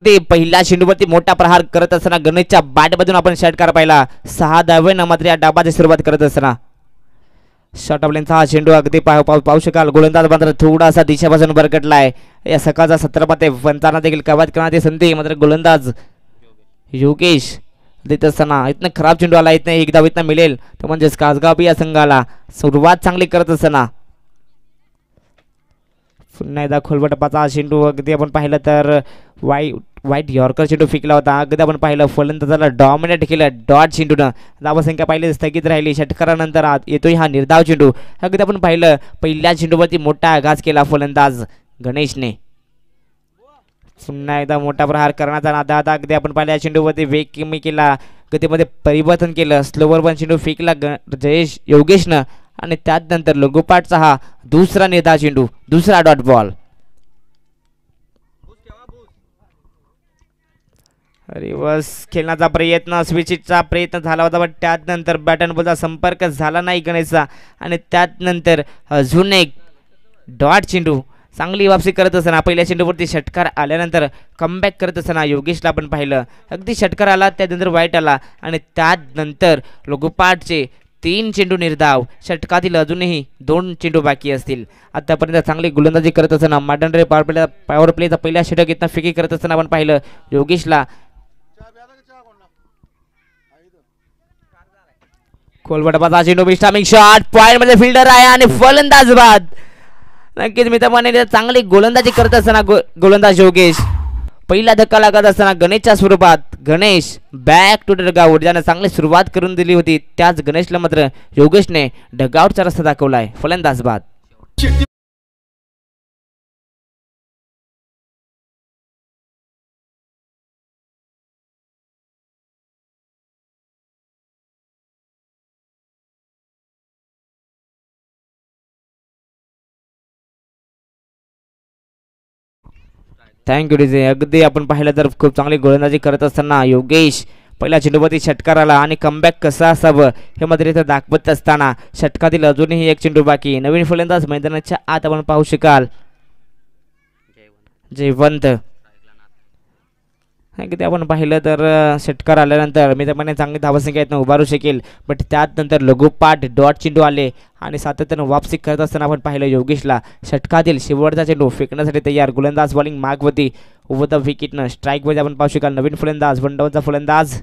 ते पहिल्या चेंडूवरती मोठा प्रहार करत असताना गणेशच्या बॅटमधून आपण षटकार पाहिला. 6 धावे मात्र या डाबाची सुरुवात करत असताना शॉर्ट ऑफ लेनचा हा चेंडू अगदी पाहू शकाल. गोलंदाज मात्र थोडासा दिशेपासून बरकटलाय. या सकाळचा 17 पंचांना देखील कवायत करण्याची संधी मात्र गोलंदाज योगेश देत असताना इथनं खराब चेंडू आला. इथनं एक धाव इथनं मिळेल तर म्हणजेच कासगाव या संघाला सुरुवात चांगली करत असताना पुन्हा एकदा खोलवर टप्पाचा चेंडू अगदी आपण पाहिलं तर वाईट यॉर्कर चेंडू फेकला होता. अगदी आपण पाहिलं फलंदाजाला डॉमिनेट केलं डॉट चेंडूनं. धावसंख्या पाहिली स्थगित राहिली. षटकारानंतर येतोय हा निर्धाव चेंडू. अगदी आपण पाहिलं पहिल्या चेंडूवरती मोठा आघात केला फलंदाज गणेशने. पुन्हा एकदा मोठा प्रहार करण्याचा नादात अगदी आपण पाहिलं चेंडूवरती वेग कमी केला. गतीमध्ये परिवर्तन केलं. स्लोवर पण चेंडू फेकला योगेशनं आणि त्यानंतर लगोपाठचा हा दुसरा निर्धाव चेंडू दुसरा डॉट बॉल. रिवर्स खेळण्याचा प्रयत्न स्विचिचा प्रयत्न झाला होता पण त्यानंतर बॅटन बॉलचा संपर्क झाला नाही गणेशचा आणि त्यानंतर अजून एक डॉट चेंडू. चांगली वापसी करत असताना पहिल्या चेंडूवरती षटकार आल्यानंतर कमबॅक करत असताना योगेशला आपण पाहिलं अगदी षटकार आला त्यानंतर वाईट आला आणि त्यानंतर लगोपाठचे 3 चेंडू निर्धाव. षटकातील अजूनही 2 चेंडू बाकी असतील. आतापर्यंत चांगली गोलंदाजी करत असताना मॉडर्न रे पॉवर प्लेचा पहिल्या षटक इथं फेकी करत असताना आपण पाहिलं योगेशला खोलवटपाचा चेंडू मिस्टामिंग शॉट पॉइंट मध्ये फिल्डर आहे आणि फलंदाज बाद. नक्कीच मी तर चांगली गोलंदाजी करत असताना गोलंदाज योगेश पहिला धक्का लागत असताना गणेशच्या स्वरूपात गणेश बॅक टू डगआउट ज्यानं चांगली सुरुवात करून दिली होती त्याच गणेशला मात्र योगेशने डगआउटचा रस्ता दाखवलाय. फलंदाज बाद. Thank you DJ. अगदी आपण पाहिलं तर खूप चांगली गोलंदाजी करत असताना योगेश पहिल्या चेंडूवरती षटकार आला आणि कमबॅक कसं असावं हे मात्र इथं दाखवत असताना षटकातील अजूनही एक चेंडू बाकी. नवीन फलंदाज मैदानाच्या आत आपण पाहू शकाल जयवंत. किती आपण पाहिलं तर षटकार आल्यानंतर मी तर चांगली धावसंख्या इथनं उभारू शकेल बट त्यानंतर लगोपाठ डॉट चेंडू आले आणि सातत्यानं वापसी करत असताना आपण पाहिलं योगेशला षटकातील शेवटचा चेंडू फेकण्यासाठी तयार. गोलंदाज बॉलिंग मागवती ओव्हर द विकेटनं स्ट्राईकमध्ये आपण पाहू शकाल नवीन फलंदाज वनडाऊनचा फलंदाज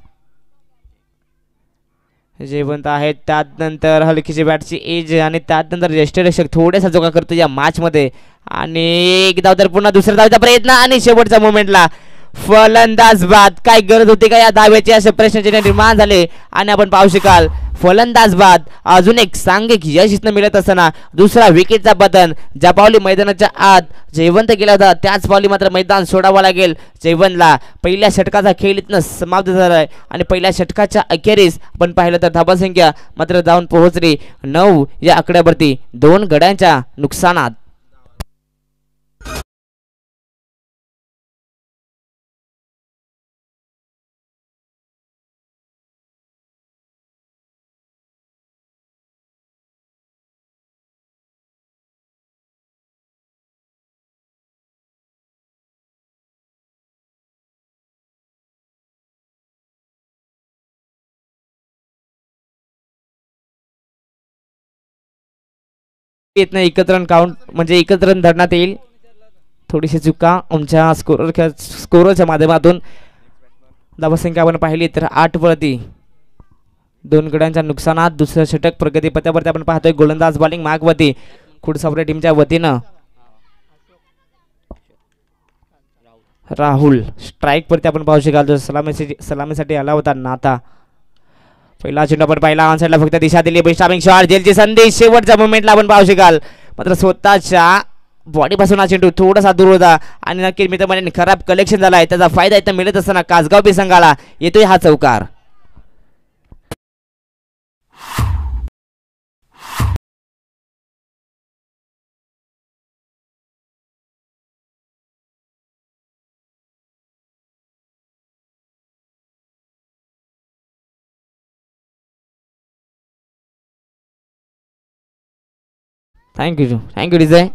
जयवंत आहे. त्यानंतर हलकीची बॅटची एज आणि त्यानंतर यष्टरक्षक थोडासा जोगा करतो या मॅचमध्ये आणि एक धाव तर पुन्हा दुसऱ्या धावचा प्रयत्न आणि शेवटच्या मोमेंटला फलंदाज बाद. काय गरज होती का या धाव्याची असे प्रश्नचिन्ह निर्माण झाले आणि आपण पाहू शकाल फलंदाज बाद. अजून एक सांघिक यश इथं मिळत असताना दुसरा विकेटचा बदन ज्या पावली मैदानाच्या आत जयवंत गेला होता त्याच पावली मात्र मैदान सोडावं लागेल जयवंतला. पहिल्या षटकाचा खेळ इथनं समाप्त झाला आहे आणि पहिल्या षटकाच्या अखेरीस आपण पाहिलं तर धावसंख्या मात्र जाऊन पोहोचली 9 या आकड्यावरती 2 गड्यांच्या नुकसानात. इथनं एकत्र रन काउंट म्हणजे एकत्र रन धरण्यात येईल. थोडीशी चुका आमच्या स्कोरच्या माध्यमातून. धावसंख्या आपण पाहिली तर 8 वरती 2 गड्यांच्या नुकसानात. दुसरं षटक प्रगतीपथावरती आपण पाहतोय गोलंदाज बॉलिंग मागवती खुडसावरे टीमच्या वतीनं राहुल. स्ट्राईक वरती आपण पाहू शकाल जो सलामीसाठी आला होता नाथा. पहिला चेंडू आपण पाहिला ऑन साईडला फक्त दिशा दिली बेस्टामिंग शॉट जेलची संधी शेवटच्या मोमेंटला आपण पाहू शकाल मात्र स्वतःच्या बॉडीपासून हा चेंडू थोडासा दूर होता आणि नक्कीच मित्रमंडळी खराब कलेक्शन झालाय त्याचा फायदा इथं मिळत असताना कासगाव बी संघाला येतोय हा चौकार. थँक्यू डिझाय.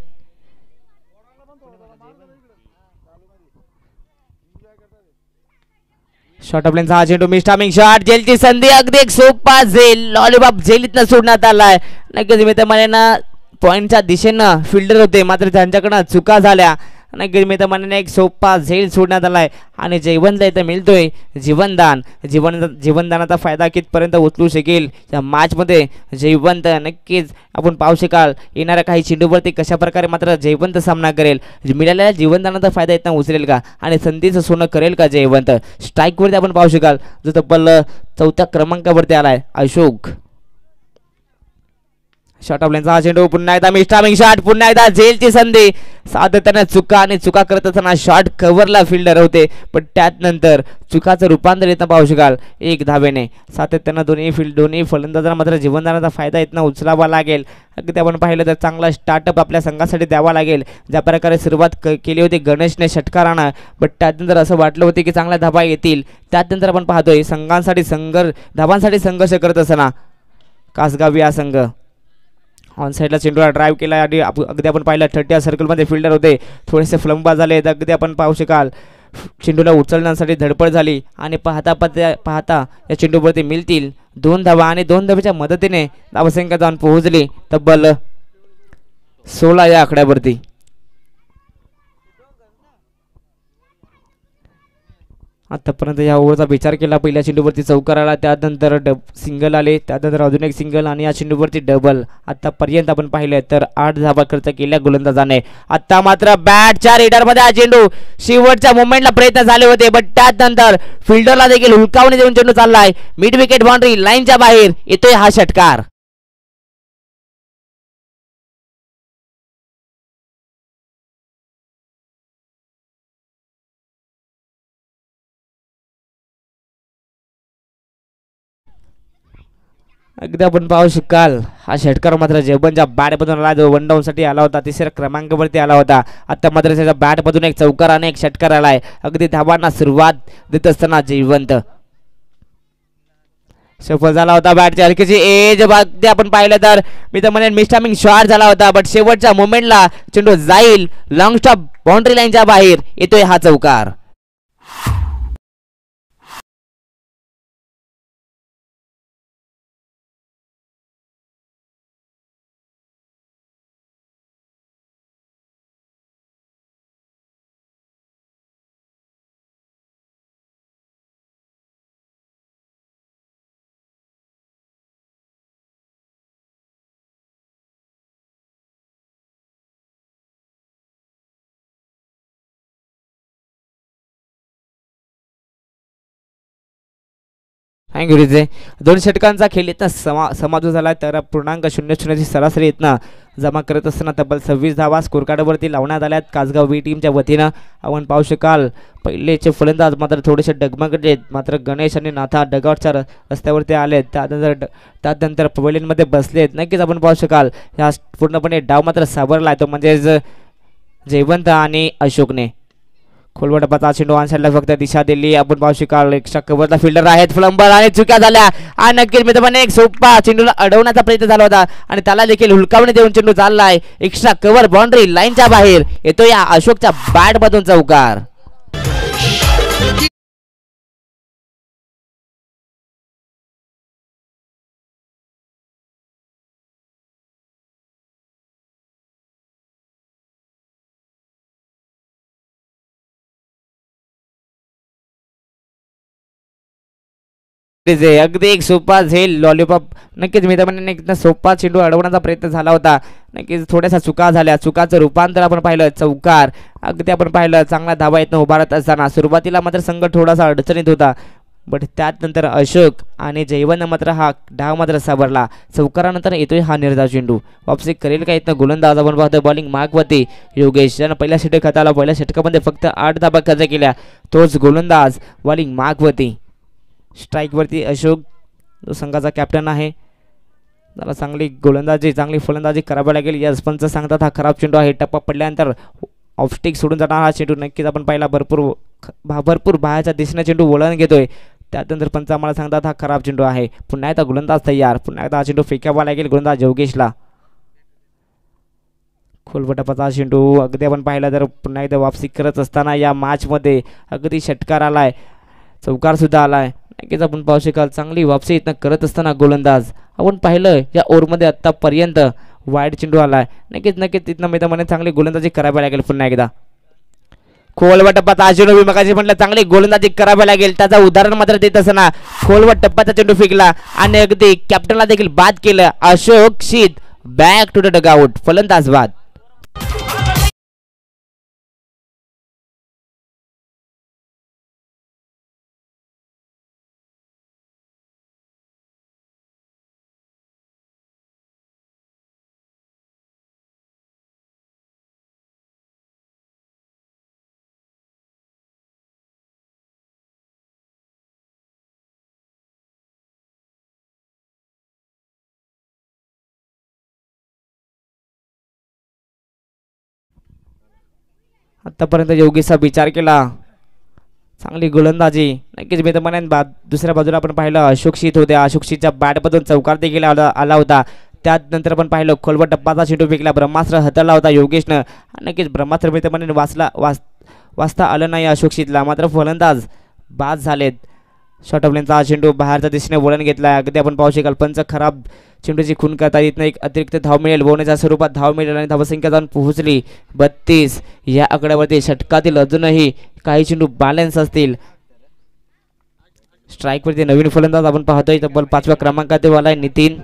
शॉर्ट ऑफ लेनचा हा चेंडू मिस टायमिंग शॉट, जेलची संधी, अगदी एक सोपा झेल, लॉलीपॉप झेलीतनं सोडण्यात आलाय. नक्कीच मित्रमंडळी ना पॉईंटच्या दिशेनं फिल्डर होते, मात्र त्यांच्याकडनं चुका झाल्या. नक्कीच मित्रमंडळीने एक सोपा झेल सोडण्यात आलाय आणि जयवंतला इथं मिळतोय जीवनदानाचा फायदा कितपर्यंत उचलू शकेल या मॅचमध्ये जयवंत. नक्कीच आपण पाहू शकाल येणाऱ्या काही चेंडूवरती कशा प्रकारे मात्र जयवंत सामना करेल, मिळालेल्या जीवनदानाचा फायदा इथं उचलेल का आणि संधीचं सोनं करेल का जयवंत. स्ट्राईकवरती आपण पाहू शकाल जो तब्बल 4थ्या क्रमांकावरती आलाय अशोक. शॉर्ट ऑफ लेनचा हा चेंडू, पुन्हा एकदा मिस टायमिंग शॉट, पुन्हा एकदा झेलची संधी, सातत्याने चुका करत असताना शॉट कव्हरला फिल्डर होते, पण त्यात नंतर चुकाचं रूपांतर इथं पाहू शकाल 1 धावेने. सातत्यानं दोन्ही फलंदाजांना मात्र जीवनदानाचा फायदा इथं उचलावा लागेल. अगदी आपण पाहिलं तर चांगला स्टार्टअप आपल्या संघासाठी द्यावा लागेल. ज्या प्रकारे सुरुवात केली होती गणेशने षटकारानं, पण त्यानंतर असं वाटलं होतं की चांगल्या धाबा येतील. त्यानंतर आपण पाहतोय धावांसाठी संघर्ष करत असताना कासगाव या संघ ऑन साईडला चेंडूला ड्राईव्ह केला आणि अगदी आपण पाहिलं 30 सर्कलमध्ये फिल्डर होते, थोडेसे फ्लंबा झाले. अगदी आपण पाहू शकाल चेंडूला उचलण्यासाठी धडपड झाली आणि पाहता या चेंडूवरती मिळतील 2 धावा आणि 2 धावेच्या मदतीने धावसंख्या जाऊन पोहोचली तब्बल 16 या आकड्यावरती. आतापर्यंत या ओव्हरचा विचार केला, पहिल्या चेंडूवरती चौकार आला, त्यानंतर सिंगल आले, त्यानंतर अजून एक सिंगल आणि या चेंडूवरती डबल. आतापर्यंत आपण पाहिलं तर 8 धावा खर्च केल्या गोलंदाजाने. आता मात्र बॅटच्या रेडरमध्ये हा चेंडू शेवटच्या मोमेंटला प्रयत्न झाले होते, पण त्यानंतर फिल्डरला देखील हुलकावणी देऊन चेंडू चाललाय मिड विकेट बाउंड्री लाईनच्या बाहेर येतोय हा षटकार. अगदी आपण पाहू शकाल हा षटकार मात्र जयवंतच्या बॅटमधून आला, जो 1 डाऊनसाठी आला होता, 3ऱ्या क्रमांकावरती आला होता. आता मात्र त्याच्या बॅटमधून एक चौकार आणि एक षटकार आलाय. अगदी धावांना सुरुवात देत असताना जयवंत सफल झाला होता. बॅटची हलकीची एज अगदी आपण पाहिलं तर मी तर म्हणेन मिस टायमिंग शॉट झाला होता, बट शेवटच्या मोमेंटला चेंडू जाईल लॉंग स्टॉप बाउंड्री लाईनच्या बाहेर येतोय हा चौकार. थँक्यू रिजे. 2 षटकांचा खेळ इथं समाप्त झाला, तर पूर्णांक 0-0 ची सरासरी इथनं जमा करत असताना तब्बल 26 धावा स्कोर कार्डवरती लावण्यात आल्यात कासगाव बी टीमच्या वतीनं. आपण पाहू शकाल पहिलेचे फलंदाज मात्र थोडेसे डगमगले, मात्र गणेश आणि नाथा डगआउटच्या रस्त्यावरती आलेत, त्यानंतर पवेलियनमध्ये बसलेत. नक्कीच आपण पाहू शकाल ह्या पूर्णपणे डाव मात्र सावरला आहे, तो म्हणजेच जयवंत आणि अशोकने. खोलवटपाचा चेंडू ऑन साईडला फक्त दिशा दिली. आपण पाहू शकाल एक्स्ट्रा कव्हरला फिल्डर आहेत, फ्लंबर आणि चुक्या झाल्या आणि नक्कीच मित्रपणे एक सोपा चेंडूला अडवण्याचा प्रयत्न झाला होता आणि त्याला देखील हुलकावणी देऊन चेंडू चाललाय एक्स्ट्रा कव्हर बाउंड्री लाईनच्या बाहेर येतो या अशोकच्या बॅट मधून चौकार. अगदी एक सोपा झेल लॉलीपॉप. नक्कीच मित्रमंडळीने एकदम सोपा चेंडू अडवण्याचा प्रयत्न झाला होता, नक्कीच थोड्याशा चुका झाल्या, चुकाचं रूपांतर आपण पाहिलं चौकार. अगदी आपण पाहिलं चांगला धावा येतं उभारत असताना सुरुवातीला मात्र संघ थोडासा अडचणीत होता, बट त्यानंतर अशोक आणि जयवंत मात्र हा डाव मात्र सावरला. चौकारानंतर येतोय हा निर्धाव चेंडू, वापसी करेल का इथं गोलंदाज. आपण पाहतोय बॉलिंग मागवती योगेश, ज्यानं पहिल्या षटक हाताला पहिल्या षटकामध्ये फक्त 8 धाबा खर्च केल्या, तोच गोलंदाज बॉलिंग मागवती. स्ट्राईकवरती अशोक जो संघाचा कॅप्टन आहे, त्याला चांगली गोलंदाजी चांगली फलंदाजी करावी लागेल. यस पंच सांगतात हा खराब चेंडू आहे, टप्पा पडल्यानंतर ऑफस्टिक सोडून जाणार हा चेंडू. नक्कीच आपण पाहिला भरपूर बाहेरच्या दिशेने चेंडू वळण घेतोय, त्यानंतर पंच आम्हाला सांगतात हा खराब चेंडू आहे. पुन्हा एकदा गोलंदाज तयार, पुन्हा एकदा हा चेंडू फेकावा लागेल गोलंदाज योगेशला. खोलवटापाचा चेंडू अगदी आपण पाहिला तर पुन्हा एकदा वापसी करत असताना या मॅचमध्ये अगदी षटकार आलाय. चौकार सुद्धा आलाय. नक्कीच आपण पाहू शकाल चांगली वापसी इथनं करत असताना गोलंदाज आपण पाहिलं या ओव्हरमध्ये आतापर्यंत वाईड चेंडू आलाय. नक्कीच नक्कीच तिथनं मैदानामध्ये चांगली गोलंदाजी करावी लागेल. पुन्हा एकदा खोलवा टप्प्याचा चेंडू मगाशी म्हटलं चांगली गोलंदाजी करावी लागेल. त्याचा उदाहरण मात्र देत असताना खोलवा टप्प्याचा चेंडू फेकला आणि अगदी कॅप्टनला देखील बाद केलं. अशोक शीत बॅक टू द डगआउट. फलंदाज बाद. आतापर्यंत योगेशचा विचार केला चांगली गोलंदाजी. नक्कीच मैदानात दुसऱ्या बाजूला आपण पाहिलं अशोक शीत होते. अशोक शीतच्या बॅटमधून चौकार देखील आला होता. त्यानंतर आपण पाहिलं खोलवर टप्पाचा चेंडू फेकला. ब्रह्मास्त्र हाताळला होता योगेशनं. नक्कीच ब्रह्मास्त्र मैदानाने वाचता आलं नाही अशोक शीतला. मात्र फलंदाज बाद झालेत. शॉर्ट ऑफ लेनचा चेंडू बाहेरच्या दिशेने वळण घेतला. अगदी आपण पाहू शकाल पंच खराब चेंडूची खून करता येत नाही. एक अतिरिक्त धाव मिळेल बोवण्याच्या स्वरूपात धाव मिळेल आणि धावसंख्या जाऊन पोहोचली 32. या आकड्यावरती षटकातील अजूनही काही चेंडू बॅलन्स असतील. स्ट्राईकवरती नवीन फलंदाज आपण पाहतोय तब्बल 5व्या क्रमांकावर आलाय नितीन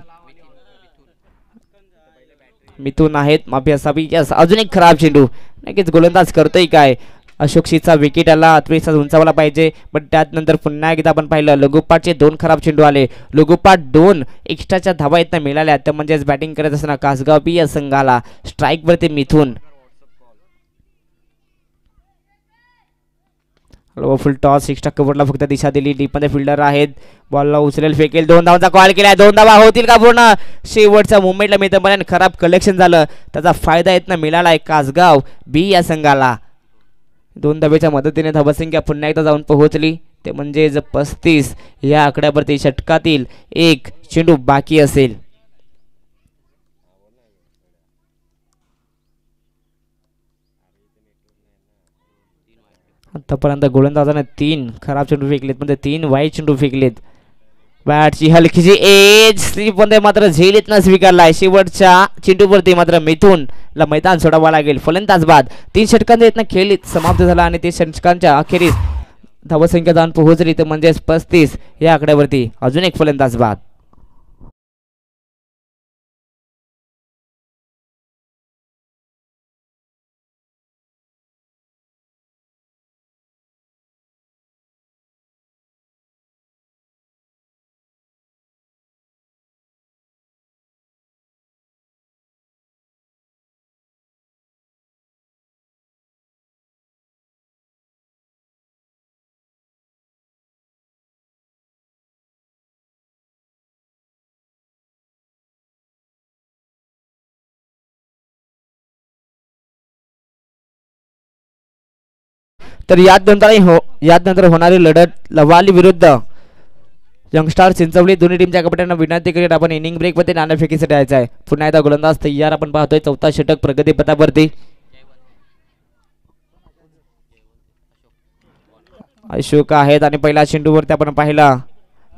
मिथून आहेत माफी असावी. यस अजून एक खराब चेंडू. नक्कीच गोलंदाज करतोय काय. अशोक शीतचा विकेट आला. त्रिसाच उंचावला पाहिजे पण त्यानंतर पुन्हा एकदा आपण पाहिलं लगोपाटचे 2 खराब चेंडू आले. लगोपाट 2 एक्स्ट्राच्या धावा इथं मिळाल्या. तर म्हणजेच बॅटिंग करत असताना कासगाव बी या संघाला स्ट्राईकवरती मिथून. फुल टॉस एक्स्ट्रा कव्हरला फक्त दिशा दिली. डीपमध्ये फिल्डर आहेत. बॉलला उचलेल फेकेल. 2 धावांचा कॉल केलाय. 2 धावा होतील का पूर्ण. शेवटच्या मुंबईला मैदानात खराब कलेक्शन झालं. त्याचा फायदा इथनं मिळालाय कासगाव बी या संघाला. 2 धावेच्या मदतीने धावसंख्या पुन्हा एकदा जाऊन पोहोचली. ते म्हणजे 35. या आकड्यावरती षटकातील एक चेंडू बाकी असेल. आतापर्यंत गोलंदाजाने 3 खराब चेंडू फेकलेत म्हणजे 3 वाईट चेंडू फेकलेत. बॅटची हलकीची एज स्लिपमध्ये मात्र झेलीत न स्वीकारलाय. शेवटच्या चेंडूवरती मात्र मिथून ला मैदान सोडावा लागेल. फलंदाज बाद. 3 षटकांचा इथनं खेळ समाप्त झाला आणि 3 षटकांच्या अखेरीस धावसंख्या जाऊन पोहोचली. तर म्हणजेच 35. या आकड्यावरती अजून एक फलंदाज बाद. तर यानंतर होणारी लढत लवाली विरुद्ध यंगस्टार चिंचवली. दोन्ही टीमच्या कप्तानांना विनंती करीत आपण इनिंग ब्रेक मध्ये नाणेफेकीसाठी यायचं आहे. पुन्हा एकदा गोलंदाज तयार आपण पाहतोय. 4था षटक प्रगतीपथावरती अशोक आहेत आणि पहिल्या चेंडूवरती आपण पाहिला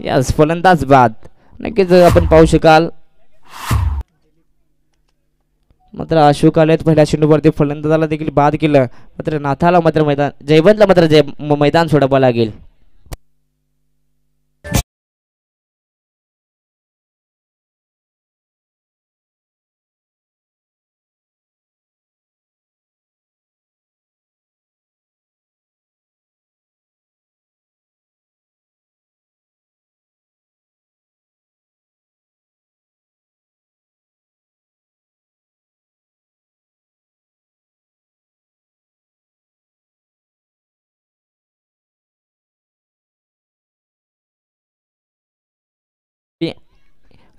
यस फलंदाज बाद. नक्कीच आपण पाहू शकाल मात्र अशोक आलेत पहिल्या चेंडूवरती. फलंदाजाला देखील बाद केलं. मात्र नाथाला मात्र जयवंतला मात्र मैदान सोडावं लागेल.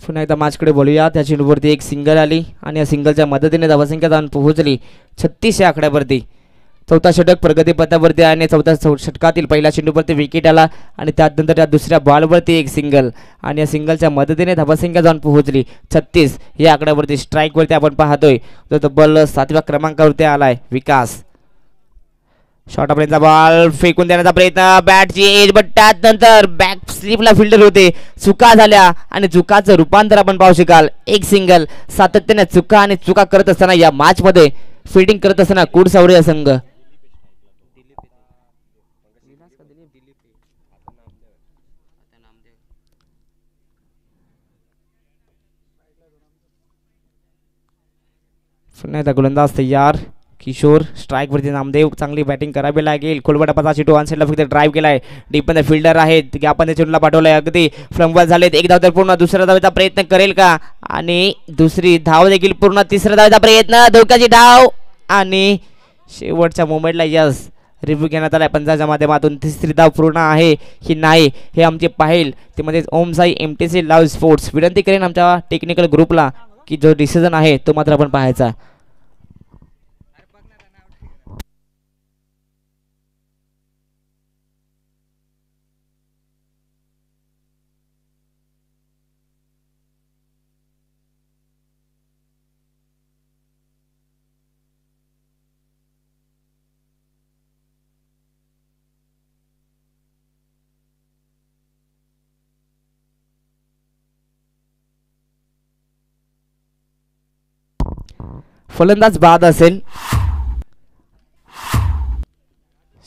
पुन्हा एकदा मॅचकडे बोलूया. त्या चेंडूवरती एक सिंगल आली आणि या सिंगलच्या मदतीने धावसंख्या जाऊन पोहोचली 36 या आकड्यावरती. 4था षटक प्रगतीपथावरती आणि 4थ्या षटकातील पहिल्या चेंडूवरती विकेट आला आणि त्यानंतर त्या दुसऱ्या बॉलवरती एक सिंगल आणि या सिंगलच्या मदतीने धावसंख्या जाऊन पोहोचली 36 या आकड्यावरती. स्ट्राईकवरती आपण पाहतोय जो तब्बल 7व्या क्रमांकावरती आलाय विकास. शॉर्टपर्यंतचा बॉल फेकून देण्याचा प्रयत्न, बॅटची एज, बट त्यानंतर बॅक स्लिपला फिल्डर होते, चुका झाल्या आणि चुकाचं रूपांतर आपण पाहू शकाल. एक सिंगल. सातत्याने चुका आणि चुका करत असताना या मॅच मध्ये फिल्डिंग करत असताना कुडसावडे संघ. पुन्हा एकदा गोलंदाज तयार. किशोर स्ट्राईक वरती, नामदेव चांगली बॅटिंग करावी लागेल. खोलबटापाचा चेंडू ऑन साईडला फक्त ड्राईव्ह केलाय. डीप मध्ये फिल्डर आहेत, आपण त्या चेंडूला पाठवलाय, अगदी फ्लंबल झालेत. एक धाव तर पूर्ण, दुसऱ्या धावेचा प्रयत्न करेल का, आणि दुसरी धाव देखील पूर्ण, तिसऱ्या धावेचा प्रयत्न, धोक्याची धाव आणि शेवटच्या मोमेंटला यस रिव्ह्यू घेण्यात आलाय पंचाच्या माध्यमातून. तिसरी धाव पूर्ण आहे की नाही हे आमचे पाहिल ते म्हणजे ओम साई MTC लाईव्ह स्पोर्ट्स. विनंती करेन आमच्या टेक्निकल ग्रुपला की जो डिसिजन आहे तो मात्र आपण पाहायचा. फलंदाज बाद असेल.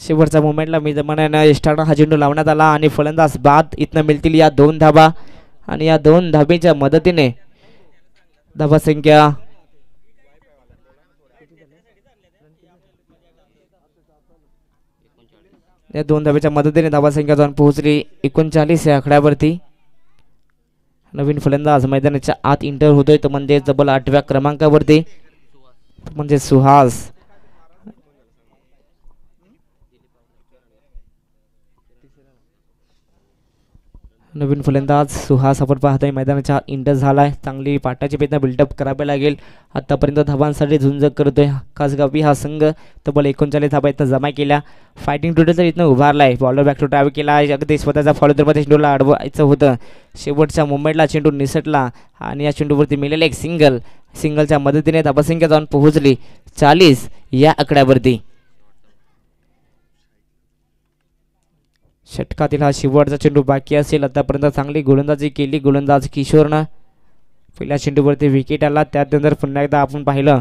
शेवटच्या मोमेंटला मी जमान्यानं एस्टाना हा चेंडू लावण्यात आला आणि फलंदाज बाद. इथनं मिळतील या 2 धाबा आणि या 2 धाबेच्या मदतीने धाबा संख्या या 2 धाब्याच्या मदतीने धाबा संख्या जाऊन पोहोचली 39 या आकड्यावरती. नवीन फलंदाज मैदानाच्या आत इंटर होतोय तो म्हणजे तब्बल 8व्या क्रमांकावरती, म्हणजे सुहास. नवीन फलंदाज सुहास आपण पाहतोय मैदानाच्या इंटर झालाय. चांगली पाटाची प्रयत्न बिल्डअप करावे लागेल. आतापर्यंत धाबांसाठी झुंज करतोय कासगावी हा संघ. तब्बल 39 धाबा इथं जमा केल्या. फायटिंग टोटल तर इथनं उभारलाय. बॉलर बॅक टू ड्राईव्ह केला, अगदी स्वतःचा फॉलोदरमध्ये चेंडूला अडवायचं होतं. शेवटच्या मोमेंटला चेंडू निसटला आणि या चेंडूवरती मिळालेलं एक सिंगल. सिंगलच्या मदतीने धाबासंख्या जाऊन पोहोचली 40 या आकड्यावरती. षटकातील हा शेवटचा चेंडू बाकी असेल. आतापर्यंत चांगली गोलंदाजी केली गोलंदाज किशोरनं. पहिल्या चेंडूवरती विकेट आला, त्यानंतर पुन्हा एकदा आपण पाहिलं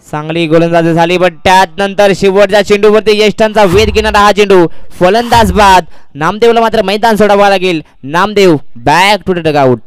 चांगली गोलंदाजी झाली, पण त्यानंतर शेवटच्या चेंडूवरती यष्टांचा वेध घेणारा हा चेंडू. फलंदाज बाद. नामदेवला मात्र मैदान सोडावं लागेल. Namdev back to the dugout.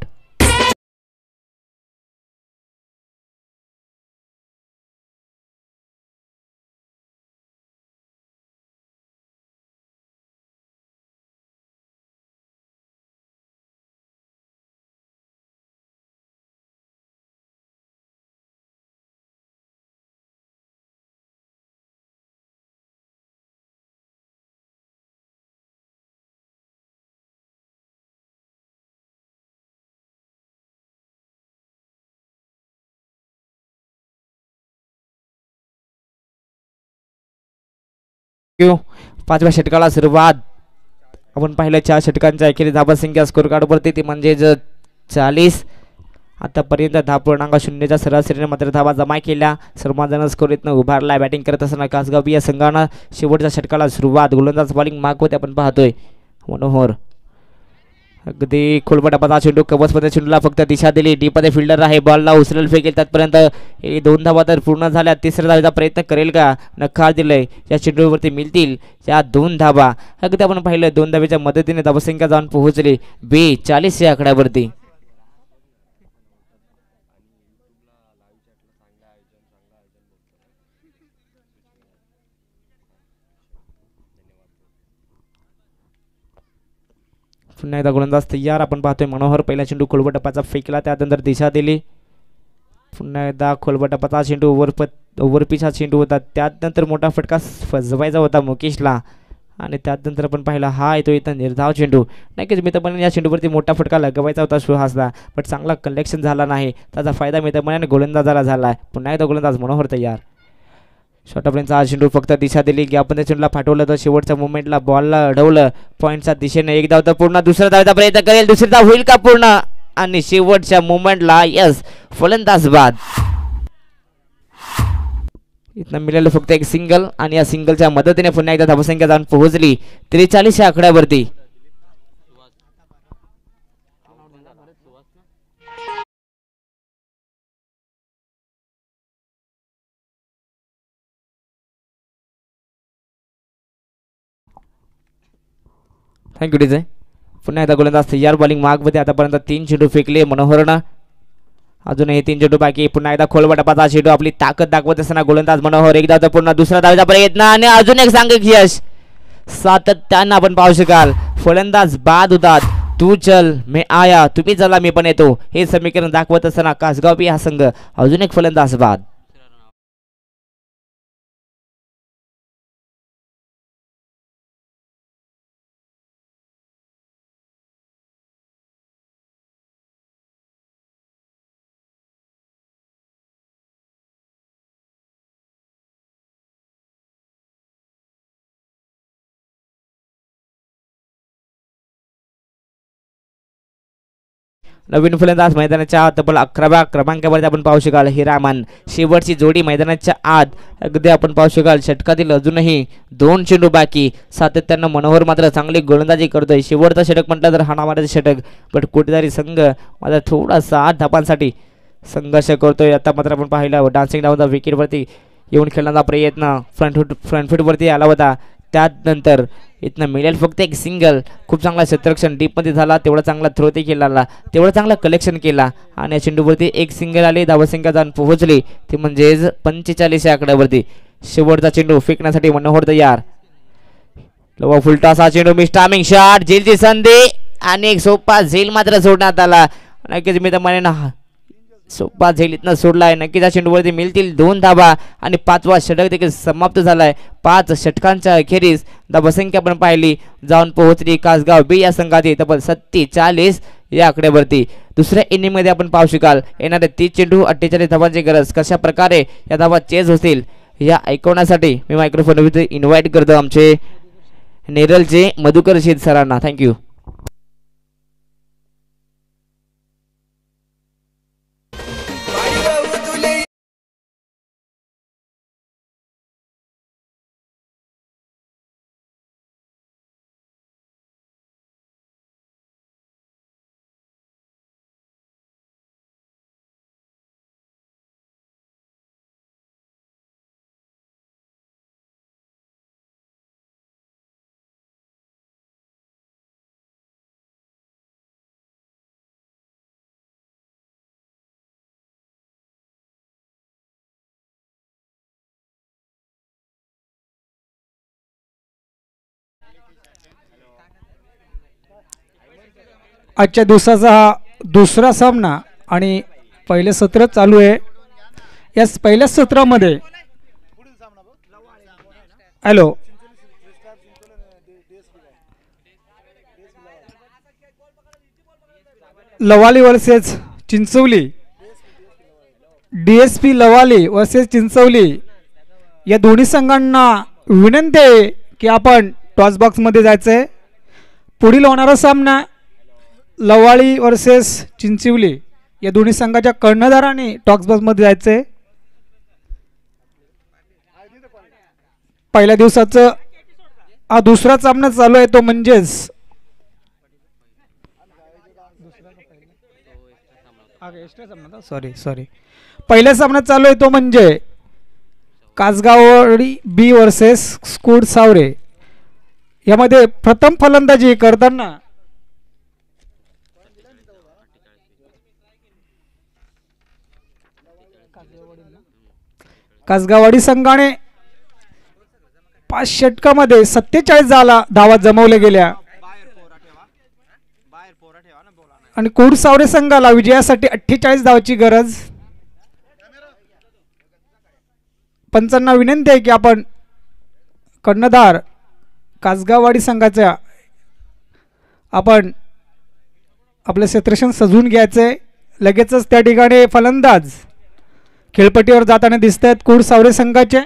पाचव्या षटकाला सुरुवात. आपण पाहिलं 4 षटकांच्या एकेरी धाबा संख्या स्कोर कार्डवरती ती म्हणजे 40. आतापर्यंत 10.0च्या सरासरीने मात्र धाबा जमा केल्या. सर्वांजण स्कोर इथनं उभारला. बॅटिंग करत असताना कासगावी या संघानं शेवटच्या षटकाला सुरुवात. गोलंदाज बॉलिंग मागवते आपण पाहतोय मनोहर. अगदी खोलबटापाचा चेंडू, कवचमध्ये चेंडूला फक्त दिशा दिली. डीपमध्ये फिल्डर आहे, बॉलला उचलेल फेकेल. त्यातपर्यंत 2 धावा तर पूर्ण झाल्या. तिसऱ्या धावेचा प्रयत्न करेल का, नकार दिलंय. या चेंडूवरती मिळतील या 2 धावा. अगदी आपण पाहिलं 2 धावेच्या मदतीने धावसंख्या जाऊन पोहोचली 42 या आकड्यावरती. पुन्हा एकदा गोलंदाज तयार. आपण पाहतोय मनोहर. पहिला चेंडू खोलबटापाचा फेकला, त्यानंतर दिशा दिली. पुन्हा एकदा खोलबटापाचा चेंडू ओव्हरपिच हा चेंडू होता. त्यानंतर मोठा फटका फजवायचा होता मुकेशला आणि त्यानंतर आपण पाहिला हा येतो इथं निर्धाव चेंडू. नक्कीच मित्रपणे या चेंडूवरती मोठा फटका लगवायचा होता सुहासला, पण चांगला कलेक्शन झाला नाही. त्याचा फायदा मित्रपणे गोलंदाजाला झाला आहे. पुन्हा एकदा गोलंदाज मनोहर तयार. शॉर्टपर्यंतचा हा चेंडू फक्त दिशा दिली की आपण त्या चेंडूला पाठवलं तर शेवटच्या मुवमेंटला बॉलला अडवलं पॉईंटच्या दिशेने. एक धाव तर पूर्ण, दुसऱ्या धावेचा प्रयत्न करेल, दुसरी धाव होईल का पूर्ण, आणि शेवटच्या मुवमेंटला यस फलंदाज बाद. इथनं मिळालं फक्त एक सिंगल आणि या सिंगलच्या मदतीने पुन्हा एकदा धावसंख्या जाऊन पोहोचली 43 या आकड्यावरती. Thank you DJ. पुन्हा एकदा गोलंदाज तयार बॉलिंग मागमध्ये आतापर्यंत 3 चेंडू फेकले मनोहरनं. अजूनही 3 चेंडू बाकी. पुन्हा एकदा खोलवा टपाचा चेंडू आपली ताकद दाखवत असताना गोलंदाज मनोहर एकदा तर पूर्ण दुसरा धावेचा प्रयत्न आणि अजून एक सांघिक यश. सातत्यानं आपण पाहू शकाल फलंदाज बाद होतात. तू चल मी आया, तुम्ही चला मी पण येतो, हे समीकरण दाखवत असताना कासगाव बी हा संघ अजून एक फलंदाज बाद. नवीन फलंदाज मैदानाच्या तब्बल 11व्या क्रमांकावरती आपण पाहू शकाल हिरामन. शेवटची जोडी मैदानाच्या आत अगदी आपण पाहू शकाल षटकातील अजूनही 2 चेंडू बाकी. सातत्यानं मनोहर मात्र चांगली गोलंदाजी करतोय. शेवटचा षटक म्हटलं तर हाणामारीचं षटक, पण कुठेतरी संघ मात्र थोडासा 8 धावांसाठी संघर्ष करतोय. आता मात्र आपण पाहिलं डान्सिंग डाऊन द विकेटवरती येऊन खेळण्याचा प्रयत्न फ्रंटफूटवरती आला होता. त्यानंतर इथनं मिळेल फक्त एक सिंगल. खूप चांगला क्षेत्ररक्षण डीपमध्ये झाला, तेवढा चांगला थ्रो ते केला, तेवढा चांगला कलेक्शन केला आणि या चेंडूवरती एक सिंगल आली. धावसंख्या जाऊन पोहोचली ती म्हणजेच 45 या आकड्यावरती. शेवटचा चेंडू फेकण्यासाठी मनोहर तयार. लवा फुलटा सा चेंडू मिस टायमिंग शॉट, झेलची संधी आणि एक सोपा झेल मात्र सोडण्यात आला. नक्कीच मी तर म्हणेन सोपा झेल इथनं सोडलाय. नक्कीच या चेंडूवरती मिळतील 2 धावा आणि 5वा षटक देखील समाप्त झालाय. 5 षटकांच्या अखेरीस धावसंख्या आपण पाहिली जाऊन पोहोचली कासगाव बी या संघाची तब्बल 47 या आकड्यावरती. दुसऱ्या इनिंगमध्ये आपण पाहू शकाल येणारे 30 चेंडू 48 धावांची गरज. कशा प्रकारे या धावा चेज होतील या ऐकवण्यासाठी मी मायक्रोफोनवरती इन्व्हाइट करतो आमचे नेरलचे मधुकर शेठ सरांना. थँक्यू. आजच्या दिवसाचा हा दुसरा सामना आणि पहिले सत्र चालू आहे. या पहिल्या सत्रामध्ये hello Lavali versus Chinchavali, DSP Lavali versus Chinchavali या दोन्ही संघांना विनंती आहे की आपण टॉस बॉक्समध्ये जायचंय. पुढील होणारा सामना लवाळी वर्सेस चिंचवली या दोन्ही संघाच्या कर्णधारांनी टॉस बॉक्समध्ये जायचंय. पहिल्या दिवसाचं हा दुसरा सामना चालू आहे तो म्हणजेच सॉरी पहिला सामना चालू आहे तो म्हणजे कासगावडी बी वर्सेस स्कूड सावरे. यामध्ये प्रथम फलंदाजी करताना कासगाववाडी संघाने 5 षटकामध्ये 47 धावा जमवल्या गेल्या आणि कुड सावरे संघाला विजयासाठी 48 धावाची गरज. पंचांना विनंती आहे की आपण कर्णधार कासगाववाडी संघाच्या आपण आपले क्षेत्ररक्षण सजवून घ्यायचे. लगेचच त्या ठिकाणी फलंदाज खेळपट्टीवर जाताना दिसत आहेत कुड सावरे संघाचे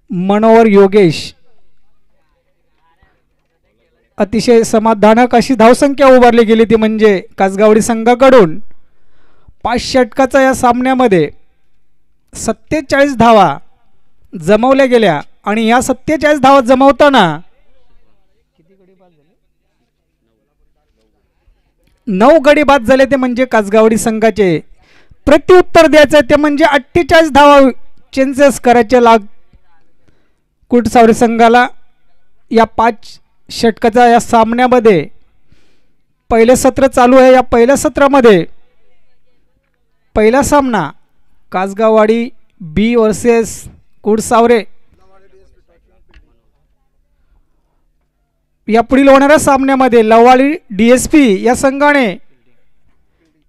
मनोहर योगेश. अतिशय समाधानक अशी धावसंख्या उभारली गेली ती म्हणजे कासगावडी संघाकडून 5 षटकाचा या सामन्यामध्ये 47 धावा जमवल्या गेल्या आणि या 47 धावा जमवताना 9 गडी बाद झाले ते म्हणजे कासगावडी संघाचे. प्रत्युत्तर द्यायचं ते म्हणजे 48 धावा चेंजेस करायचे लाग कुटसावरे संघाला. या 5 षटकाच्या या सामन्यामध्ये पहिले सत्र चालू आहे. या पहिल्या सत्रामध्ये पहिला सामना कासगाववाडी बी वर्सेस कुडसावरे. या पुढील होणाऱ्या सामन्यामध्ये लवाळी DSP या संघाने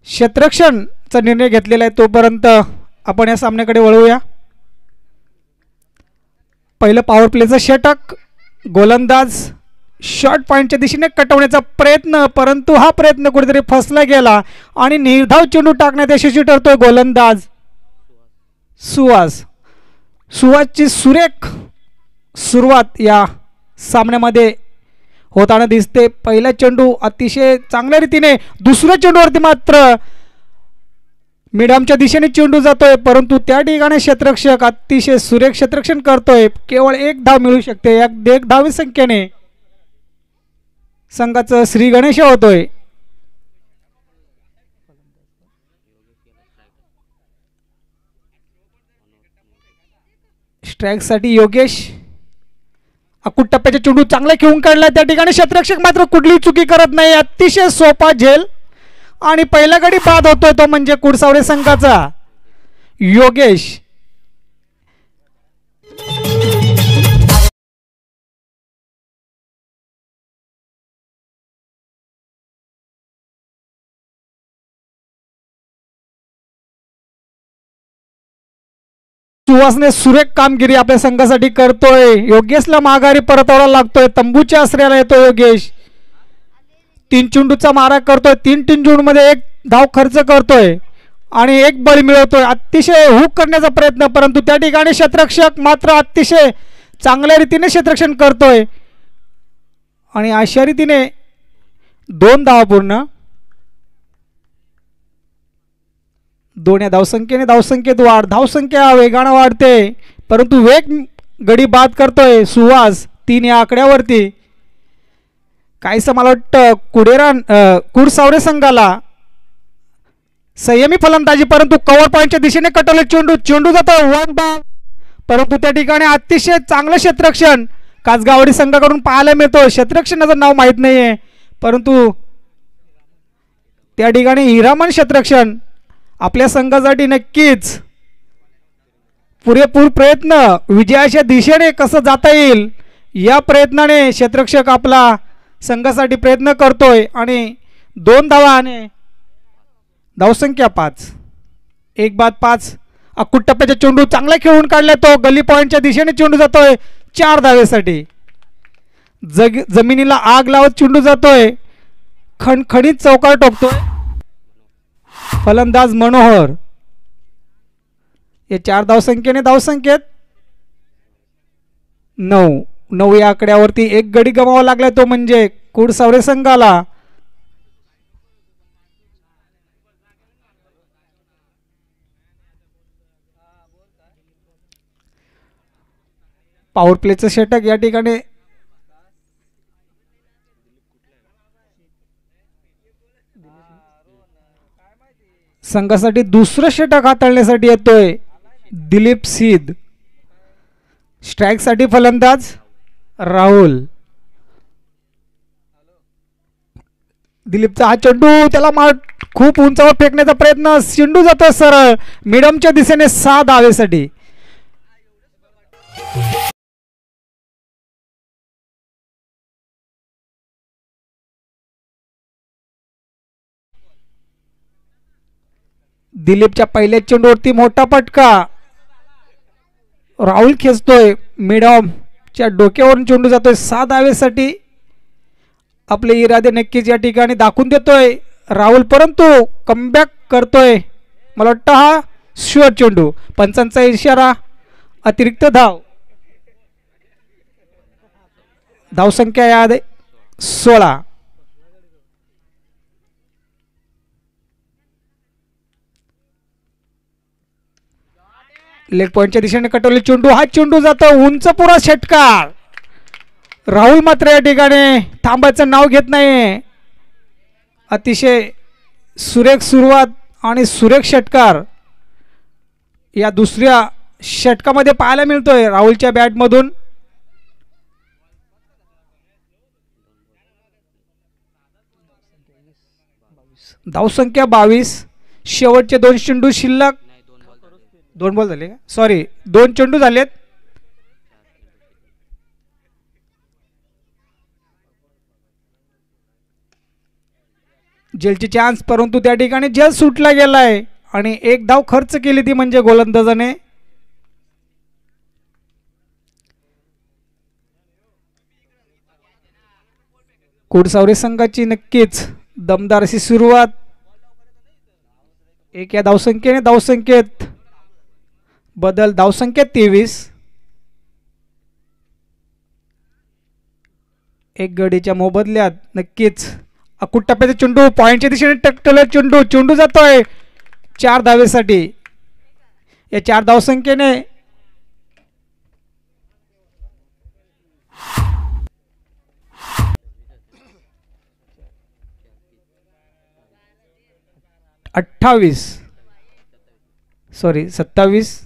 क्षेत्ररक्षणचा निर्णय घेतलेला आहे. तोपर्यंत आपण या सामन्याकडे वळूया. पहिलं पॉवर प्लेचं षटक. गोलंदाज शॉर्ट पॉईंटच्या दिशेने कटवण्याचा प्रयत्न, परंतु हा प्रयत्न कुठेतरी फसला गेला आणि निर्धाव चेंडू टाकण्यात यशस्वी ठरतोय गोलंदाज सुहास. सुहासची सुरेख सुरुवात या सामन्यामध्ये होताना दिसते. पहिला चेंडू अतिशय चांगल्या रीतीने, दुसऱ्या चेंडूवरती मात्र मिडमच्या दिशेने चेंडू जातोय, परंतु त्या ठिकाणी क्षेत्ररक्षक अतिशय सुरेख क्षेत्ररक्षण करतोय. केवळ 1 धाव मिळू शकते. 1 धावी संख्येने संघाचं श्री गणेश होतोय. स्ट्राईकसाठी योगेश. अकुट टप्प्याचा चेंडू चांगला खेळून काढला. त्या ठिकाणी क्षेत्ररक्षक मात्र कुठलीही चुकी करत नाही. अतिशय सोपा झेल आणि पहिला गडी बाद होतोय तो म्हणजे कुडसावरे संघाचा योगेश. सुहासने सुरेख कामगिरी आपल्या संघासाठी करतोय. योगेशला माघारी परतावा लागतोय. तंबूच्या आश्रयाला येतो योगेश. 3 चेंडूचा मारा करतोय. 3 चेंडूमध्ये 1 धाव खर्च करतोय आणि 1 बळी मिळवतोय. अतिशय हुक करण्याचा प्रयत्न, परंतु त्या ठिकाणी क्षेत्ररक्षक मात्र अतिशय चांगल्या रीतीने क्षेत्ररक्षण करतोय आणि अशा रीतीने 2 धावा पूर्ण. 2 या धावसंख्येने धावसंख्येत वाढ. धावसंख्या वेगानं वाढते, परंतु वेग गडी बाद करतोय सुहास 3 या आकड्यावरती. काहीसं मला वाटतं कुडसावरे संघाला संयमी फलंदाजी, परंतु कव्हर पॉईंटच्या दिशेने कटवले चेंडू. चेंडू जातो 1 बार, परंतु त्या ठिकाणी अतिशय चांगलं क्षेत्ररक्षण कासगावडी संघाकडून पाहायला मिळतो. क्षेत्ररक्षणाचं नाव माहीत नाहीये, परंतु त्या ठिकाणी हिरामन क्षेत्ररक्षण आपल्या संघासाठी नक्कीच पुरेपूर प्रयत्न, विजयाच्या दिशेने कसं जाता येईल या प्रयत्नाने क्षेत्ररक्षक आपला संघासाठी प्रयत्न करतोय आणि 2 धावा आणि धावसंख्या 5. 1 बाद 5. अकुट टप्प्याचा चेंडू चांगला खेळून काढला. तो गली पॉईंटच्या दिशेने चेंडू जातोय 4 धावेसाठी. जमिनीला आग लावत चेंडू जातोय. खणखणीत चौकार टोकतोय फलंदाज मनोहर. या 4 धावसंख्येने धावसंख्येत 9 या आकड्यावरती 1 गडी गमावा लागला तो म्हणजे कुडसावरे संघाला. पॉवर प्लेचं षटक या ठिकाणी संघासाठी दुसरं षटक हाताळण्यासाठी येतोय दिलीप सिद्ध. स्ट्राईकसाठी फलंदाज राहुल. दिलीपचा हा चेंडू त्याला खूप उंचावर फेकण्याचा प्रयत्न. चेंडू जातो सरळ मिडमच्या दिशेने 6 धावेसाठी. दिलीपच्या पहिल्या चेंडूवरती मोठा फटका. राहुल खेचतोय. मिडमच्या डोक्यावरून चेंडू जातोय 6 धावेसाठी. आपले इरादे नक्कीच या ठिकाणी दाखवून देतोय राहुल, परंतु कमबॅक करतोय. मला वाटतं हा शुअर चेंडू. पंचांचा इशारा. अतिरिक्त धाव. धावसंख्या याद 16. लेग पॉईंटच्या दिशेने कटवले चेंडू, हा चेंडू जातो उंच पुरा षटकार. राहुल मात्र या ठिकाणी थांबायचं नाव घेत नाही. अतिशय सुरेख सुरुवात आणि सुरेख षटकार या दुसऱ्या षटकामध्ये पाहायला मिळतोय राहुलच्या बॅटमधून. धावसंख्या 22. शेवटचे 2 चेंडू शिल्लक. 2 बॉल झाले का, सॉरी 2 चेंडू झालेत. जेलची चान्स, परंतु त्या ठिकाणी जेल सुटला गेलाय आणि एक धाव खर्च केली ती म्हणजे गोलंदाजाने. कुडसावरे संघाची नक्कीच दमदार अशी सुरुवात. एक या धावसंख्येने धावसंख्येत बदल, धावसंख्येत 23. एक गडीच्या मोबदल्यात नक्कीच अकुट टप्प्याचा चेंडू पॉइंटच्या दिशेने टकटला चेंडू, चेंडू जातोय 4 धावेसाठी. या 4 धावसंख्येने सॉरी 27.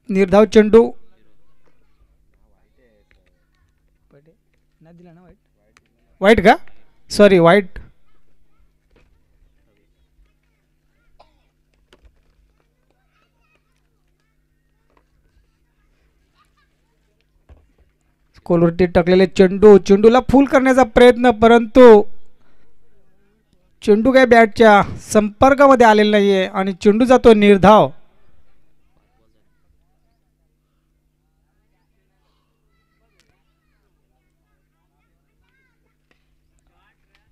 निर्धाव चेंडू वाईट का, सॉरी वाईट. स्कोलवरती टाकलेले चेंडू, चेंडूला फुल करण्याचा प्रयत्न, परंतु चेंडू काय बॅटच्या संपर्कामध्ये आलेला नाहीये आणि चेंडू जातो निर्धाव.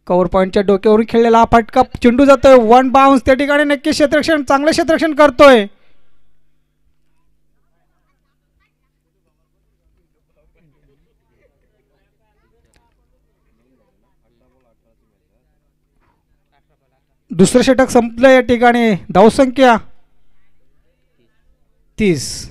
कव्हर पॉइंटच्या डोक्यावरून खेळलेला हा फटका, चेंडू जातोय 1 बाउन्स. त्या ठिकाणी नक्की क्षेत्ररक्षण, चांगलं क्षेत्ररक्षण करतोय. दुसरं षटक संपलं. या ठिकाणी धावसंख्या 30.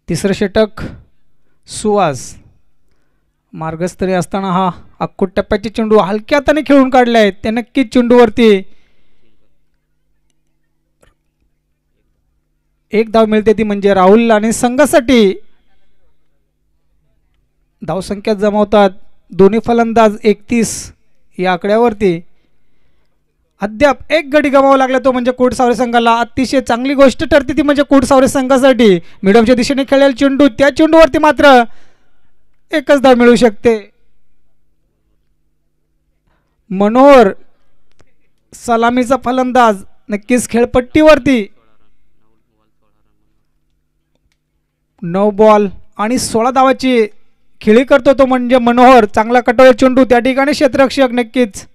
तिसरं षटक सुहास. मार्गस्थरी असताना हा अक्कूट टप्प्याचे चेंडू हलक्या हाताने खेळून काढले आहेत. ते नक्कीच चेंडूवरती एक धाव मिळते, ती म्हणजे राहुल आणि संघासाठी धावसंख्या जमवतात दोन्ही फलंदाज 31 या आकड्यावरती. अद्याप एक गडी गमावा लागला, तो म्हणजे कुडसावरे संघाला. अतिशय चांगली गोष्ट ठरते ती म्हणजे कुडसावरे संघासाठी. मिडमच्या दिशेने खेळलेला चेंडू, त्या चेंडूवरती मात्र एकच धाव मिळू शकते. मनोहर सलामीचा फलंदाज नक्कीच खेळपट्टीवरती. 9 बॉल आणि 16 धावाची खेळी करतो तो म्हणजे मनोहर. चांगला कटोळा चेंडू, त्या ठिकाणी क्षेत्ररक्षक नक्कीच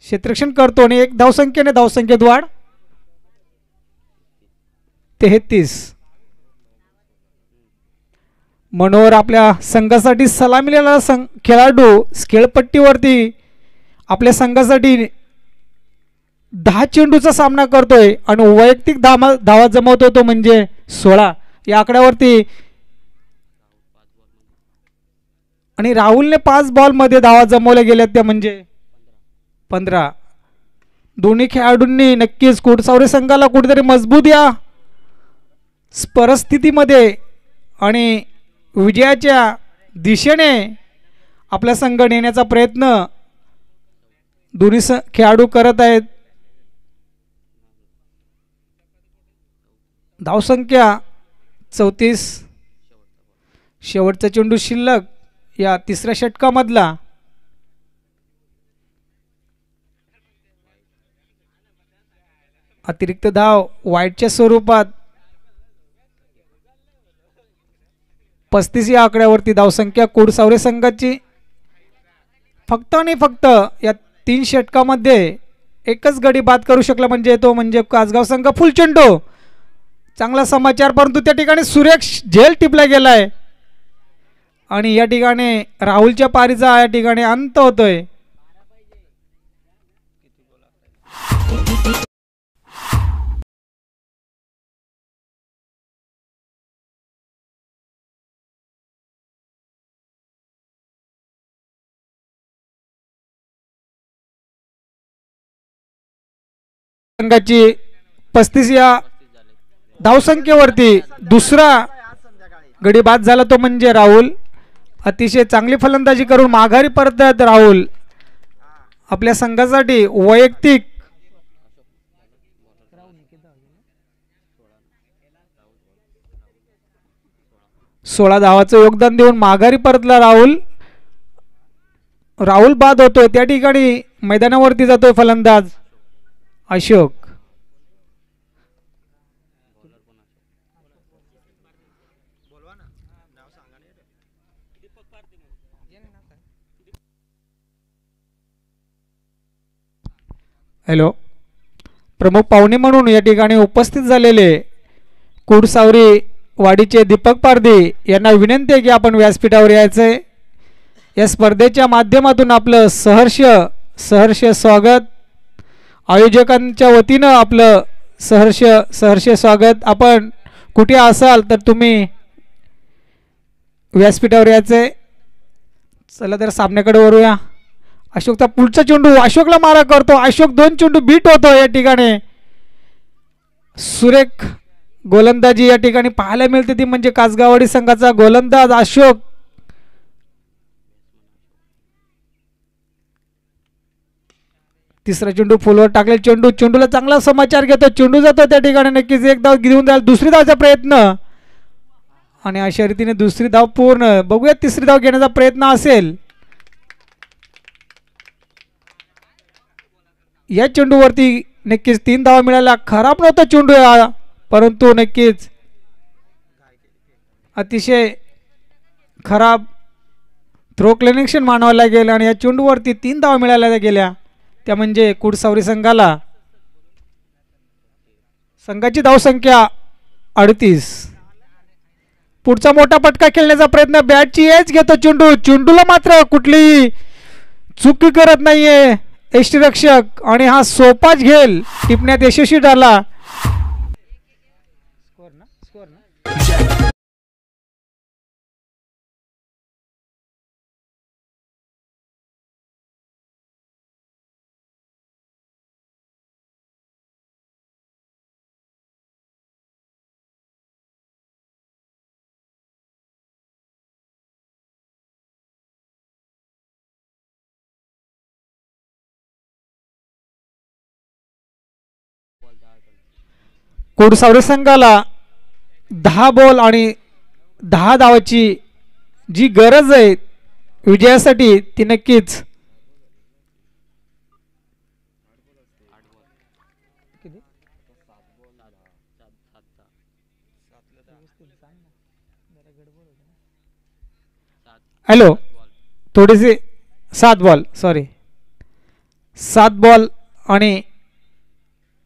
क्षेत्ररक्षण करतो आणि एक धावसंख्येने धावसंख्येत वाढ 33. मनोहर आपल्या संघासाठी सलामीला खेळाडू खेळपट्टीवरती आपल्या संघासाठी 10 चेंडूचा सामना करतोय आणि वैयक्तिक धावा जमवतो तो म्हणजे 16 या आकड्यावरती. आणि राहुलने 5 बॉलमध्ये धावा जमवल्या गेल्या त्या म्हणजे 15. दोन्ही खेळाडूंनी नक्कीच कुडसावरे संघाला कुठेतरी मजबूत या परिस्थितीमध्ये आणि विजयाच्या दिशेने आपला संघ नेण्याचा प्रयत्न दोन्ही खेळाडू करत आहेत. धावसंख्या 34. शेवटचा चेंडू शिल्लक या तिसऱ्या षटकामधला. अतिरिक्त धाव वाईटच्या स्वरूपात 35 या आकड्यावरती धावसंख्या कुडसावरे संघाची. फक्त आणि फक्त या 3 षटकामध्ये एकच गडी बाद करू शकला म्हणजे कासगाव संघ. फुल चेंडू, चांगला समाचार, परंतु त्या ठिकाणी सुरेख झेल टिपला गेलाय आणि या ठिकाणी राहुलच्या पारीचा या ठिकाणी अंत होतोय. संघाची 35 या धावसंख्येवरती दुसरा गडी बाद झाला तो म्हणजे राहुल. अतिशय चांगली फलंदाजी करून माघारी परतत राहुल. आपल्या संघासाठी वैयक्तिक 16 धावाचं योगदान देऊन माघारी परतला राहुल. राहुल बाद होतोय. त्या ठिकाणी मैदानावरती जातोय फलंदाज अशोक. हॅलो, प्रमुख पाहुणे म्हणून या ठिकाणी उपस्थित झालेले कुडसावरी वाडीचे दीपक पारधी यांना विनंती आहे की आपण व्यासपीठावर यायचंय. या स्पर्धेच्या माध्यमातून आपलं सहर्ष स्वागत. आयोजकांच्या वतीनं आपलं सहर्ष स्वागत. आपण कुठे असाल तर तुम्ही व्यासपीठावर यायचंय. चला तर सामन्याकडे वळूया. अशोकचा पुढचा चेंडू, अशोकला मारा करतो अशोक. 2 चेंडू बीट होतो या ठिकाणी. सुरेख गोलंदाजी या ठिकाणी पाहायला मिळते ती म्हणजे कासगाववाडी संघाचा गोलंदाज अशोक. तिसरा चेंडू फुलवर टाकले. चेंडूला चांगला समाचार घेतो. चेंडू जातो त्या ठिकाणी. नक्कीच एक धाव घेऊन जाईल. दुसरी धावचा प्रयत्न आणि अशा रीतीने दुसरी धाव पूर्ण. बघूया तिसरी धाव घेण्याचा प्रयत्न असेल. या चेंडूवरती नक्कीच 3 धावा मिळाल्या. खराब नव्हता चेंडू परंतु नक्कीच अतिशय खराब थ्रो कलेक्शन मानवायला गेलं आणि या चेंडूवरती 3 धावा मिळाल्या गेल्या. त्या म्हणजे कुडसावरी संघाला. संघाची धावसंख्या 38. पुढचा मोठा पटका खेळण्याचा प्रयत्न. बॅटची एज घेतो चेंडूला मात्र कुठलीही चुकी करत नाहीये यष्टीरक्षक आणि हा सोपाच घेल टिपण्यात यशस्वी झाला. कुडसावरे संघाला 10 बॉल आणि 10 धावाची जी गरज आहे विजयासाठी ती नक्कीच हॅलो थोडीशी 7 बॉल आणि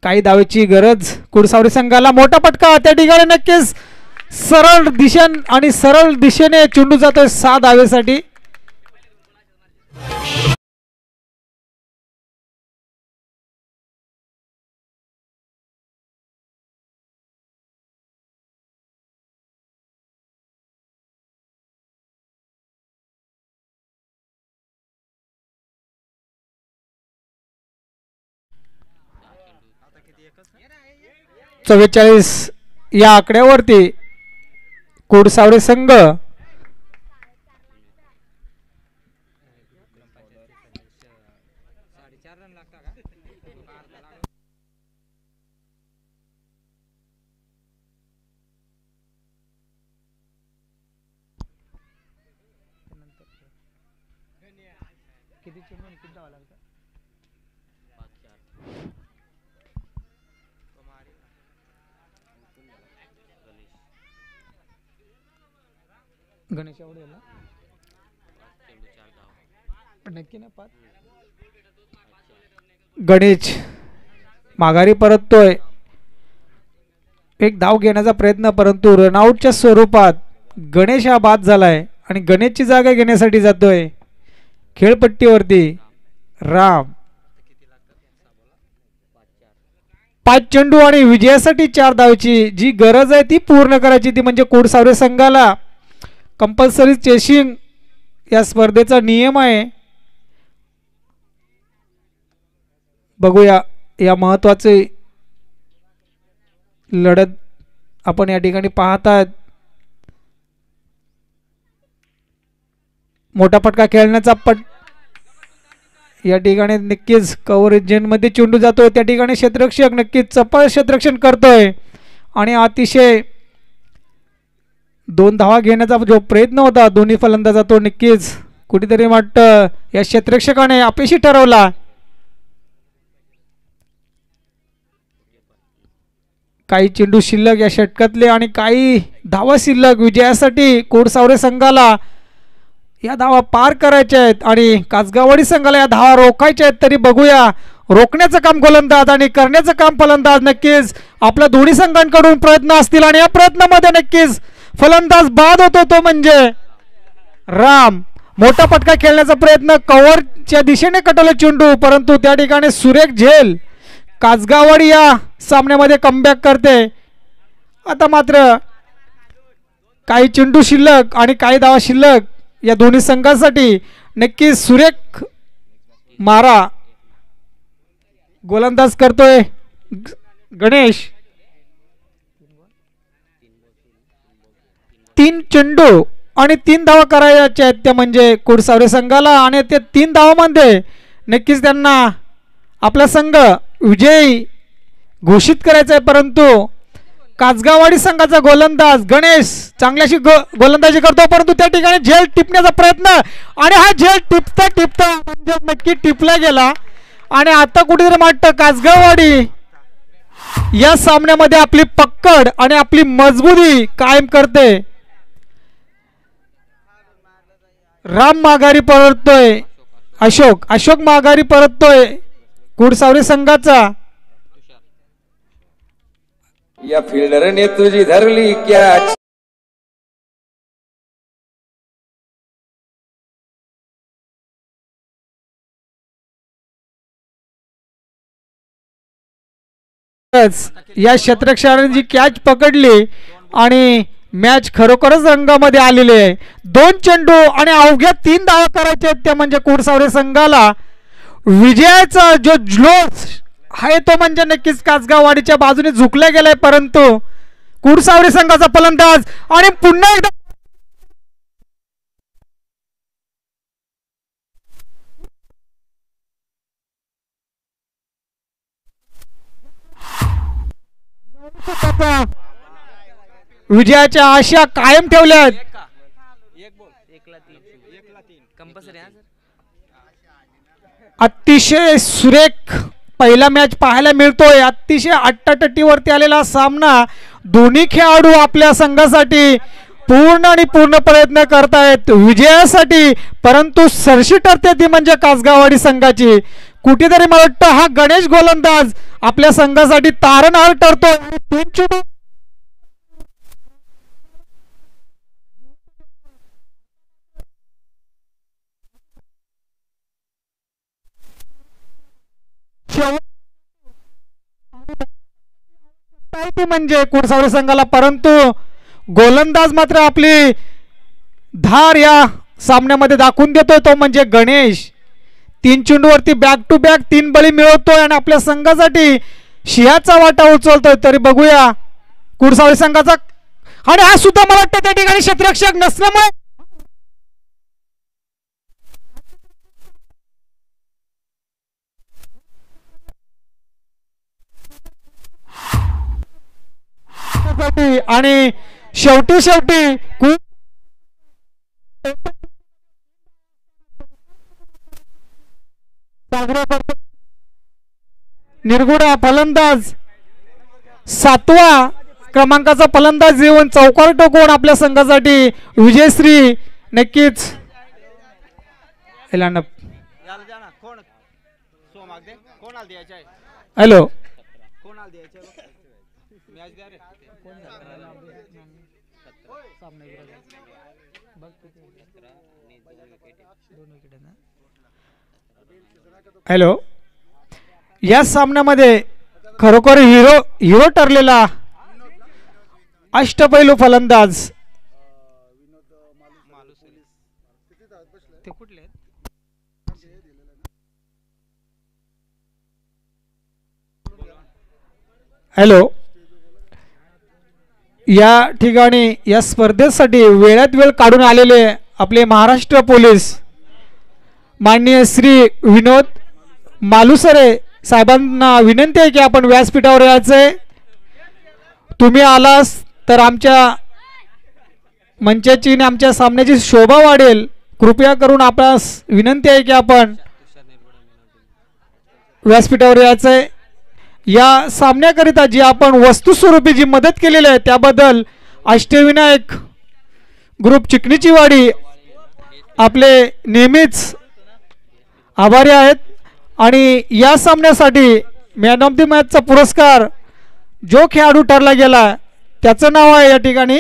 काही धावेची गरज कुडसावरी संघाला. मोठा पटका त्या ठिकाणी. नक्कीच सरळ दिशेने चेंडू जातोय 6 धावेसाठी. चव्वेचाळीस या आकड्यावरती कुडसावरे संघ किती चेंडू आणि किती धावा लागतात? गणेश एवढे ना नक्की ना पाच. गणेश माघारी परततोय. एक धाव घेण्याचा प्रयत्न परंतु रनआउटच्या स्वरूपात गणेश हा बाद झालाय आणि गणेशची जागा घेण्यासाठी जातोय खेळपट्टीवरती राम. 5 चेंडू आणि विजयासाठी 4 धावची जी गरज आहे ती पूर्ण करायची. ती म्हणजे कोडसावरे संघाला कंपल्सरी चेसिंग या स्पर्धेचा नियम आहे. बघूया या महत्वाचे लढत आपण या ठिकाणी पाहतात. मोठा फटका खेळण्याचा या ठिकाणी नक्कीच कव्हरेज मध्ये चेंडू जातोय. त्या ठिकाणी क्षेत्ररक्षक नक्कीच चपळ क्षेत्ररक्षण करतोय आणि अतिशय 2 धावा घेण्याचा जो प्रयत्न होता दोन्ही फलंदाजा तो नक्कीच कुठेतरी वाटतं या क्षेत्ररक्षकाने अपयशी ठरवला. काही चेंडू शिल्लक या षटकातले आणि काही धावा शिल्लक. विजयासाठी कोडसावरे संघाला या धावा पार करायच्या आहेत आणि कासगाववाडी संघाला या धावा रोखायच्या आहेत. तरी बघूया रोखण्याचं काम गोलंदाज आणि करण्याचं काम फलंदाज. नक्कीच आपल्या दोन्ही संघांकडून प्रयत्न असतील आणि या प्रयत्नामध्ये नक्कीच फलंदाज बाद होतो तो म्हणजे राम. मोठा फटका खेळण्याचा प्रयत्न कव्हरच्या दिशेने कटवले चेंडू परंतु त्या ठिकाणी सुरेख झेल. कासगाववाडी या सामन्यामध्ये कमबॅक करते. आता मात्र काही चेंडू शिल्लक आणि काही धावा शिल्लक या दोन्ही संघांसाठी. नक्कीच सुरेख मारा गोलंदाज करतोय गणेश. 3 चेंडू आणि 3 धावा करायच्या आहेत त्या म्हणजे कोडसावरे संघाला आणि त्या 3 धावांमध्ये नक्कीच त्यांना आपला संघ विजयी घोषित करायचा आहे. परंतु कासगाववाडी संघाचा गोलंदाज गणेश चांगल्याशी गोलंदाजी करतो परंतु त्या ठिकाणी झेल टिपण्याचा प्रयत्न आणि हा झेल टिपता टिपता म्हणजे नक्की टिपला गेला आणि आता कुठेतरी वाटतं कासगाववाडी या सामन्यामध्ये आपली पक्कड आणि आपली मजबुती कायम करते. राम माघारी परततोय. अशोक माघारी परततोय कोडसावरे संघाचा. या फिल्डरने तुझी धरली कॅच. या क्षेत्ररक्षकाने जी कॅच पकडली आणि मॅच खरोखरच रंगामध्ये आलेली आहे. 2 चेंडू आणि अवघ्या 3 धावा करायच्या आहेत त्या म्हणजे कोडसावरे संघाला. विजयाचा जो जोश आहे तो म्हणजे नक्कीच कासगाववाडीच्या बाजूने झुकला गेलाय परंतु कोडसावरे संघाचा फलंदाज आणि पुन्हा एकदा विजयाच्या आशा कायम ठेवल्यात. अतिशय सुरेख पहिला मॅच पाहायला मिळतोय. अतिशय अट्टाटट्टीवरती आलेला सामना. दोन्ही खेळाडू आपल्या संघासाठी पूर्ण प्रयत्न करतायत विजयासाठी परंतु सरशी ठरते ती म्हणजे कासगाववाडी संघाची. कुठेतरी मला वाटतं हा गणेश गोलंदाज आपल्या संघासाठी तारणहार ठरतो. म्हणजे कोडसावरे संघाला परंतु गोलंदाज मात्र आपली धार या सामन्यामध्ये दाखवून देतोय तो म्हणजे गणेश. 3 चेंडूवरती बॅक टू बॅक 3 बळी मिळवतोय आणि आपल्या संघासाठी शियाचा वाटा उचलतोय. तरी बघूया कोडसावरे संघाचा आणि हा सुद्धा मला वाटतं त्या ठिकाणी क्षेत्ररक्षक नसल्यामुळे शेवटी आणि शेवटी खूप निरगुडा फलंदाज 7व्या क्रमांकाचा फलंदाज येऊन चौकार टोकून आपल्या संघासाठी विजयश्री नक्कीच हॅलो हॅलो या सामन्यामध्ये खरोखर हिरो ठरलेला अष्टपैलू फलंदाज हॅलो या ठिकाणी या स्पर्धेसाठी वेळात वेळ काढून आलेले आपले महाराष्ट्र पोलीस माननीय श्री विनोद मालुसरे साहेबांना विनंती आहे की आपण व्यासपीठावर यायचंय. तुम्ही आलास तर आमच्या मंचाची आणि आमच्या सामन्याची शोभा वाढेल. कृपया करून आपणास विनंती आहे की आपण व्यासपीठावर यायचंय. या सामन्याकरिता जी आपण वस्तू स्वरूपी जी मदत केलेली आहे त्याबद्दल अष्टविनायक ग्रुप चिकणीची वाडी आपले नेहमीच आभारी आहेत. आणि या सामन्यासाठी मॅन ऑफ द मॅचचा पुरस्कार जो खेळाडू ठरला गेला त्याचं नाव आहे या ठिकाणी